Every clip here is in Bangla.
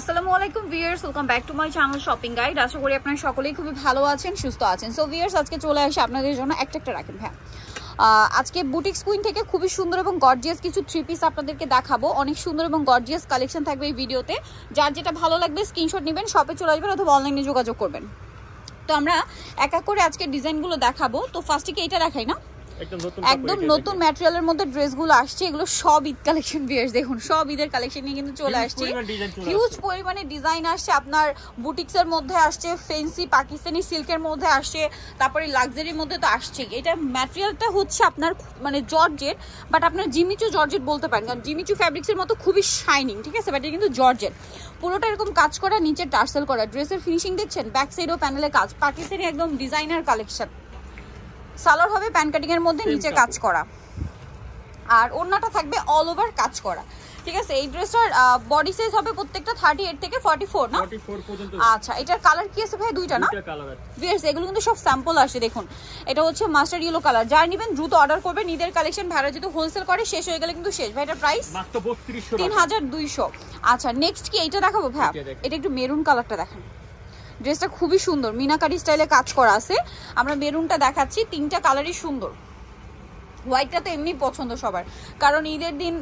আসসালামু আলাইকুম viewers, welcome back to my channel shopping guide. আশা করি আপনারা সকলেই খুবই ভালো আছেন, সুস্থ আছেন। সো ভিউয়ার্স, আজকে চলে আসি আপনাদের জন্য একটা রাখেন। হ্যাঁ, আজকে বুটিক্স কুইন থেকে খুবই সুন্দর এবং গর্জিয়াস কিছু থ্রি পিস আপনাদেরকে দেখাবো। অনেক সুন্দর এবং গর্জিয়াস কালেকশন থাকবে এই ভিডিওতে। যার যেটা ভালো লাগবে স্ক্রিনশট নেবেন, শপে চলে আসবেন অথবা অনলাইনে যোগাযোগ করবেন। তো আমরা এক এক করে আজকে ডিজাইনগুলো দেখাবো। তো ফার্স্টে কি এটা দেখাই না, একদম নতুন ম্যাটেরিয়ালের মধ্যে ড্রেসগুলো আসছে। এগুলো সব ঈদ কালেকশন ভিউয়ার্স, দেখুন সব ঈদের কালেকশন নিয়ে কিন্তু চলে আসছে। হিউজ পরিমাণে ডিজাইন আসছে, আপনার বুটিক্সের মধ্যে আসছে, ফেন্সি পাকিস্তানি সিল্কের মধ্যে আসছে, তারপরে লাক্সারির মধ্যে তো আসছেই। এটা ম্যাটেরিয়ালটা হচ্ছে আপনার মানে জর্জেট, বাট আপনার জিমিচু জর্জেট বলতে পারেন, কারণ জিমিচু ফ্যাব্রিক্সের মতো খুবই শাইনিং, ঠিক আছে। বাট এটা কিন্তু জর্জেট, পুরোটা এরকম কাজ করা, নিচে টার্সেল করা। ড্রেসের ফিনিশিং দেখছেন, ব্যাক সাইডও প্যানেলে কাজ, পাকিস্তানি একদম ডিজাইনার কালেকশন। সালোয়ার হবে প্যান কাটিং এর মধ্যে, নিচে কাজ করা, আর ওড়নাটা থাকবে অল ওভার কাজ করা, ঠিক আছে। এই ড্রেসটার বডি সাইজ হবে প্রত্যেকটা 38 থেকে 44 না, 44 পর্যন্ত। আচ্ছা, এটার কালার কি আছে ভাই? দুইটা না ভিউয়ার্স, এগুলো কিন্তু সব স্যাম্পল আসে। দেখুন, এটা হচ্ছে মাস্টার্ড ইয়েলো কালার। যারা নেবেন দ্রুত অর্ডার করবেন। ঈদের কালেকশন ভাড়া যেহেতু হোলসেল করে, শেষ হয়ে গেলে কিন্তু শেষ। ভাই এটার প্রাইস মাত্র 3200। আচ্ছা, নেক্সট কি এইটা দেখাবো ভাই? এটা একটু মেরুন কালারটা দেখেন। ড্রেসটা খুবই সুন্দর, মিনাকারি স্টাইলে কাজ করা আছে। আমরা মেরুনটা দেখাচ্ছি, তিনটা কালারই সুন্দর। হোয়াইটটা তো এমনি পছন্দ সবার, কারণ ঈদের দিন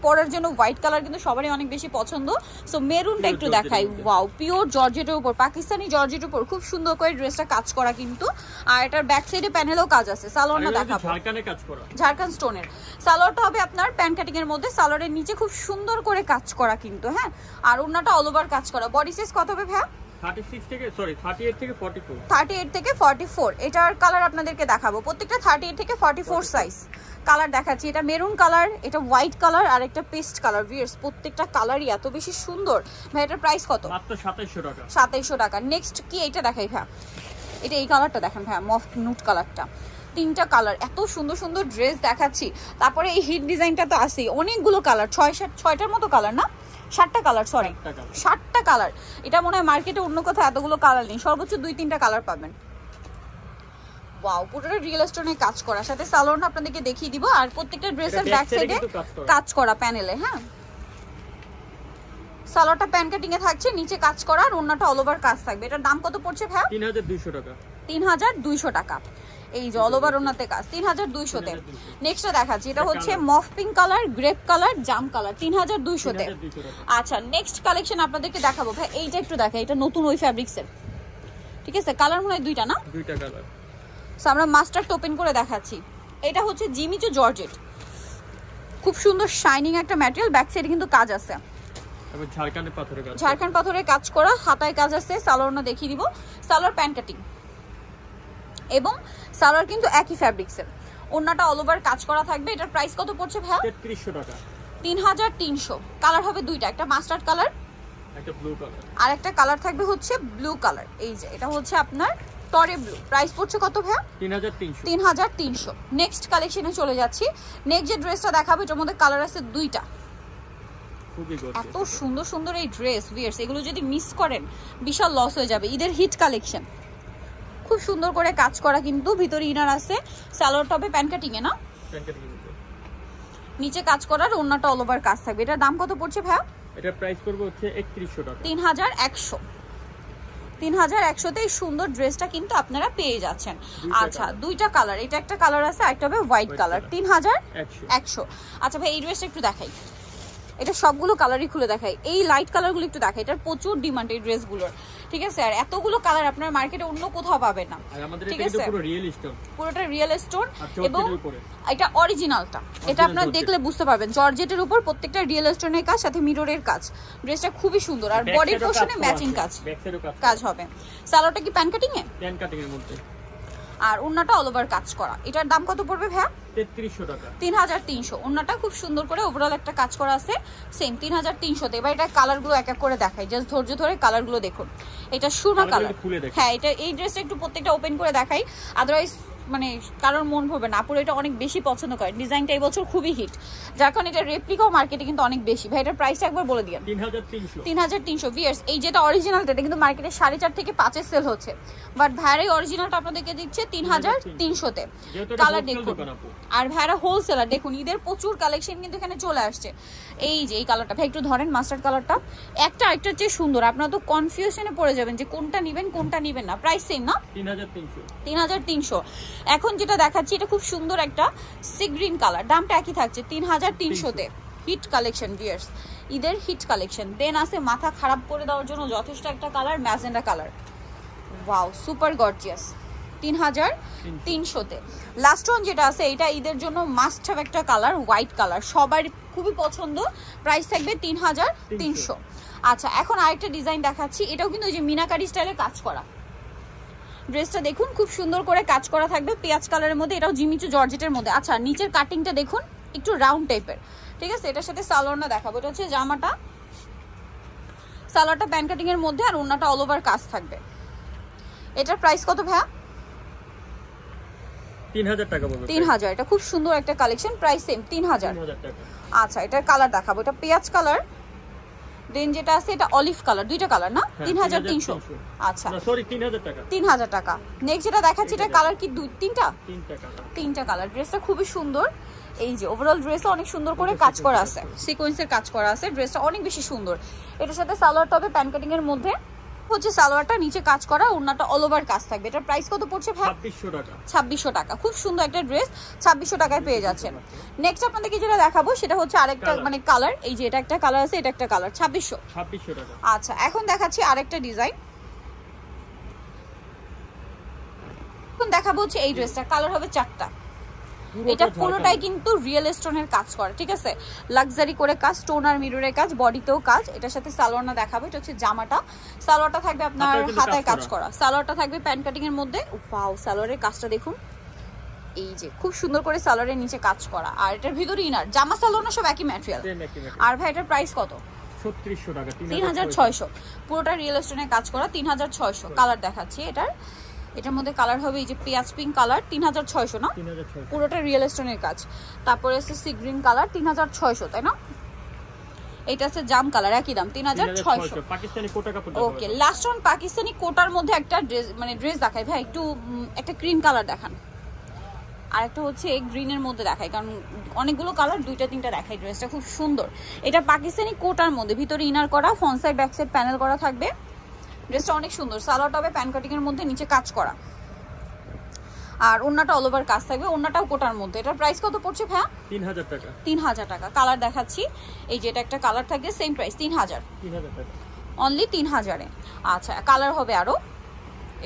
পরার জন্য হোয়াইট কালার কিন্তু সবারই অনেক বেশি পছন্দ। সো মেরুনটা একটু দেখাই। ওয়াও, পিওর জর্জেটের উপর, পাকিস্তানি জর্জেটের উপর খুব সুন্দর করে ড্রেসটা কাজ করা কিন্তু। আর এটার ব্যাক সাইডে প্যানেলও কাজ আছে। সালোয়ারটা দেখাবো, ঝাড়খান স্টোনের। সালোয়ারটা হবে আপনার প্যান কাটিং এর মধ্যে, সালোয়ারের নিচে খুব সুন্দর করে কাজ করা কিন্তু। হ্যাঁ, আর ওড়নাটা অল ওভার কাজ করা। বডি সাইজ কত হবে ভাই? 38 থেকে 44। এটার কালার আপনাদেরকে দেখাবো, প্রত্যেকটা 38 থেকে 44 সাইজ। কালার দেখাচ্ছি, এটা মেরুন কালার, এটা হোয়াইট কালার, আর একটা পেস্ট কালার। ভিউয়ার্স, প্রত্যেকটা কালারই এত বেশি সুন্দর। ভাই এটার প্রাইস কত? মাত্র 2700 টাকা। নেক্সট কি এইটা দেখাই ভাই? এটা এই কালারটা দেখেন ভাই, মফ নুট কালারটা। তিনটা কালার, এত সুন্দর সুন্দর ড্রেস দেখাচ্ছি। তারপরে এই হিট ডিজাইনটা তো আছেই, অনেকগুলো কালার, 6টার মতো কালার না, 7টা কালার, সরি 7টা কালার। এটা মনে হয় মার্কেটে অন্য কোথাও এতগুলো কালার নেই, সর্বোচ্চ 2-3টা কালার পাবেন। ওয়াও, পুরোটা রিয়েল স্টোনে কাজ করা, সাথে সালোয়ারটা আপনাদেরকে দেখিয়ে দিব। আর প্রত্যেকটা ড্রেসের ব্যাক সাইডে কাজ করা প্যানেলে। হ্যাঁ, সালোয়ারটা প্যান কাটিং এ থাকছে, নিচে কাজ করা, আর ওড়নাটা অল ওভার কাজ থাকবে। এটার দাম কত পড়ছে ভাই? 3200 টাকা। 3200 টাকা। এই যে অল ওভার ওড়নাতে কাজ, 3200 তে। নেক্সটটা দেখাচ্ছি, এটা হচ্ছে মফ পিঙ্ক কালার, গ্রেপ কালার, জাম কালার, 3200 তে। আচ্ছা, নেক্সট কালেকশন আপনাদেরকে দেখাবো ভাই। এইটা একটু দেখা, এটা নতুন ওই ফ্যাব্রিক্সের, ঠিক আছে। কালার মনে হয় দুইটা না, দুইটা কালার। সো আমরা মাস্টার্ড ওপেন করে দেখাচ্ছি। এটা হচ্ছে জিমিচু জর্জেট, খুব সুন্দর শাইনিং একটা ম্যাটেরিয়াল। ব্যাক সাইডে কিন্তু কাজ আছে, এবং ঝাড়খান পাথরের কাজ করা, হাতায় কাজ আছে। সালোয়ারটা দেখিয়ে দিব। সালোয়ার প্যান কাটিং এবং সালোয়ার কিন্তু একই ফ্যাব্রিক্সের। ওড়নাটা অল ওভার কাজ করা থাকবে। এটার প্রাইস কত পড়ছে ভাই? 3300 টাকা। 3300। কালার হবে দুইটা, একটা মাস্টার্ড কালার, একটা ব্লু কালার, আর একটা কালার থাকবে হচ্ছে ব্লু কালার। এই যে এটা হচ্ছে আপনার টরে ব্লু। প্রাইস পড়ছে কত ভাই? 3300। নেক্সট কালেকশনে চলে যাচ্ছি। নেক্সট যে ড্রেসটা দেখাবো, এটার মধ্যে কালার আছে দুইটা। এত সুন্দর সুন্দর এই ড্রেস ভিউয়ার্স, এগুলো যদি মিস করেন বিশাল লস হয়ে যাবে। ঈদের হিট কালেকশন, খুব সুন্দর করে কাজ করা কিন্তু, ভিতরে ইনার আছে। সালোয়ার টপে প্যান কাটিং এ না, নিচে কাজ করার, ওড়নাটা অল ওভার কাজ থাকবে। এটার দাম কত পড়ছে ভাই? এটার প্রাইস করব হচ্ছে 3100 টাকা। 3100 তে এই সুন্দর ড্রেসটা কিন্তু আপনারা পেয়ে যাচ্ছেন। আচ্ছা, দুইটা কালার, এটা একটা কালার আছে, একটা হবে হোয়াইট কালার। 3100। আচ্ছা ভাই, এই ড্রেসটা একটু দেখাই। এটা সবগুলো কালারই খুলে দেখাই। এই লাইট কালারগুলো একটু দেখাই, এটার প্রচুর ডিমান্ড এই ড্রেসগুলোর, ঠিক আছে। আর এতগুলো কালার আপনার মার্কেটে অন্য কোথাও পাবেন না, ঠিক আছে। পুরোটা রিয়েল স্টোন, এবং এটা অরিজিনালটা, এটা আপনারা দেখলে বুঝতে পারবেন। জর্জেটের উপর প্রত্যেকটা রিয়েল স্টোনের কাজ, সাথে মিররের কাজ। ড্রেসটা খুবই সুন্দর, আর বডির পোরশনে ম্যাচিং কাজ হবে। সালোয়ারটা কি প্যান কাটিং এ? প্যান কাটিং এর মধ্যে, আর ওড়নাটা অল ওভার কাজ করা। এটার দাম কত পড়বে ভাইয়া? 3300 টাকা। 3300। ওড়নাটা খুব সুন্দর করে ওভারঅল একটা কাজ করা আছে, সেম 3300 তে। এবার এটা কালারগুলো এক এক করে দেখাই, জাস্ট ধৈর্য ধরে কালারগুলো দেখুন। এটা সুরমা কালার। হ্যাঁ, এটা এই ড্রেসটা একটু প্রত্যেকটা ওপেন করে দেখাই, আদারওয়াইজ মানে কারোর মন ভরবে না, আপুরা এটা অনেক বেশি পছন্দ করে। ডিজাইনটা এই বছর খুবই হিট, যার কারণে এটা রেপ্লিকাও মার্কেটে কিন্তু অনেক বেশি। ভাই এটার প্রাইসটা একবার বলে দিন। 3300 ভিউয়ার্স। এই যেটা অরিজিনালটা এটা কিন্তু মার্কেটে 4.5 থেকে 5 এর সেল হচ্ছে, বাট ভাইয়ের এই অরিজিনালটা আপনাদেরকে দিচ্ছে 3300-তে। কালার দেখুন, আর ভাইরা হোলসেলার দেখুন, ঈদের প্রচুর কালেকশন কিন্তু এখানে চলে আসছে। এই যে এই কালারটা ভাই একটু ধরেন, মাস্টার্ড কালারটা একটা আরেকটার চেয়ে সুন্দর, আপনারা তো কনফিউশনে পড়ে যাবেন যে কোনটা নেবেন কোনটা নেবেন না। প্রাইস সেম না, 3300। এখন যেটা দেখাচ্ছি এটা খুব সুন্দর একটা সি গ্রিন কালার, দামটা একই থাকছে 3300-তে। হিট কালেকশন ভিউয়ার্স, ঈদের হিট কালেকশন। দেন আছে মাথা খারাপ করে দেওয়ার জন্য যথেষ্ট একটা colour, magenta colour. Wow super gorgeous, 3300-তে। লাস্ট ওয়ান যেটা আছে এটা ঈদের জন্য মাস্ট হ্যাভ একটা কালার, হোয়াইট কালার, সবার খুবই পছন্দ। প্রাইস থাকবে 3300। আচ্ছা এখন আরেকটা ডিজাইন দেখাচ্ছি, এটাও কিন্তু ওই যে মিনাকারি স্টাইলে কাজ করা। ড্রেসটা দেখুন খুব সুন্দর করে কাজ করা থাকবে পেঁয়াজ কালারের মধ্যে, এটাও জিমিচু জর্জেটের মধ্যে। আচ্ছা নিচের কাটিংটা দেখুন একটু রাউন্ড টাইপের, ঠিক আছে। এটার সাথে সালোয়ারটা দেখাবো, এটা হচ্ছে জামাটা, সালোয়ারটা প্যান কাটিং এর মধ্যে, আর ওন্নাটা অল ওভার কাজ থাকবে। এটার প্রাইস কত ভাইয়া? 3000 টাকা বলবো। 3000। এটা খুব সুন্দর একটা কালেকশন, প্রাইস সেম 3000 টাকা। আচ্ছা এটার কালার দেখাবো, এটা পেঁয়াজ কালার, দেন যেটা আছে এটা অলিভ কালার, দুইটা কালার না, 3300। আচ্ছা না সরি 3000 টাকা, 3000 টাকা। নেক্সট যেটা দেখাচ্ছি এটা কালার কি তিনটা কালার। ড্রেসটা খুবই সুন্দর, এই যে ওভারঅল ড্রেসে অনেক সুন্দর করে কাজ করা আছে, সিকোয়েন্সের কাজ করা আছে। ড্রেসটা অনেক বেশি সুন্দর। এটার সাথে সালোয়ারটা হবে প্যান কাটিং এর মধ্যে, হচ্ছে সালোয়ারটা নিচে কাজ করা, ওন্নাটা অল ওভার কাজ থাকবে। এটার প্রাইস কত পড়ছে ভাই? 2600 টাকা। খুব সুন্দর একটা ড্রেস 2600 টাকায় পেয়ে যাচ্ছেন। নেক্সট আপনাদেরকে যেটা দেখাবো সেটা হচ্ছে আরেকটা মানে কালার, এই যে এটা একটা কালার আছে, এটা একটা কালার, 2600 টাকা। আচ্ছা এখন দেখাচ্ছি আরেকটা ডিজাইন, এখন দেখাবো হচ্ছে এই ড্রেসটা, কালার হবে 4টা। এটা পুরোটাই কিন্তু রিয়েল স্টোনের কাজ করা, ঠিক আছে, লাক্সারি করে কাজ, স্টোন আর মিররের কাজ, বডিতেও কাজ। এটার সাথে সালোয়ারটা দেখাবো, এটা হচ্ছে জামাটা, সালোয়ারটা থাকবে আপনার হাতায় কাজ করা, সালোয়ারটা থাকবে প্যান কাটিং এর মধ্যে। ওয়াও সালোয়ারের কাজটা দেখুন, এই যে খুব সুন্দর করে সালোয়ারের নিচে কাজ করা, আর এটার ভিতরে ইনার, জামা সালোয়ার না সব একই ম্যাটেরিয়াল। আর ভাই এটার প্রাইস কত? 3600 টাকা, 3600। পুরোটা রিয়েল স্টোনের কাজ করা, 3600। কালার দেখাচ্ছি এটার মধ্যে কালার হবে এই যে পেঁয়াজ পিঙ্ক কালার, 3600 না, পুরোটা রিয়েল স্টোনের কাজ। তারপরে আছে সি গ্রিন কালার, 3600, তাই না? এটা আছে জাম কালার, একই দাম 3600। পাকিস্তানি কোটা কাপড়। ওকে লাস্ট ওয়ান পাকিস্তানি কোটার মধ্যে একটা ড্রেস, মানে ড্রেস দেখাই ভাই, একটু একটা ক্রিম কালার দেখান, আর একটা হচ্ছে গ্রিনের মধ্যে দেখাই, কারণ অনেকগুলো কালার, দুইটা তিনটা দেখাই। ড্রেসটা খুব সুন্দর, এটা পাকিস্তানি কোটার মধ্যে, ভিতরে ইনার করা, front side back side panel করা থাকবে। ড্রেসটা অনেক সুন্দর, সালোয়ারটা হবে প্যান কাটিং এর মধ্যে, নিচে কাজ করা, আর ওন্নাটা অল ওভার কাজ থাকবে, ওন্নাটাও কোটার মধ্যে। এটার প্রাইস কত পড়ছে ভাইয়া? 3000 টাকা। 3000 টাকা। কালার দেখাচ্ছি, এই যে এটা একটা কালার থাকবে, সেম প্রাইস 3000 টাকা, অনলি 3000-এ। আচ্ছা কালার হবে আরো,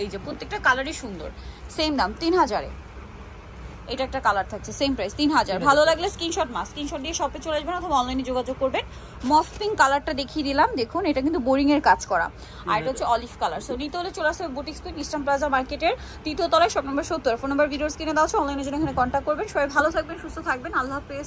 এই যে প্রত্যেকটা কালারই সুন্দর, সেম দাম 3000-এ। এটা একটা কালার থাকছে, সেম প্রাইস 3000। ভালো লাগলে স্ক্রিনশট দিয়ে শপে চলে আসবেন অথবা অনলাইনে যোগাযোগ করবেন। মফ পিঙ্ক কালারটা দেখিয়ে দিলাম, দেখুন এটা কিন্তু বোরিং এর কাজ করা, আর এটা হচ্ছে অলিভ কালার। সো নিতে হলে চলে আসবে বুটিক কুইন, ইস্টার্ন প্লাজা মার্কেটের 3য় তলায়, shop number 70। Phone number videos কিনে দেওয়া আছে, অনলাইনে জন্য এখানে কন্ট্যাক্ট করবেন। সবাই ভালো থাকবেন, সুস্থ থাকবেন, আল্লাহ হাফেজ।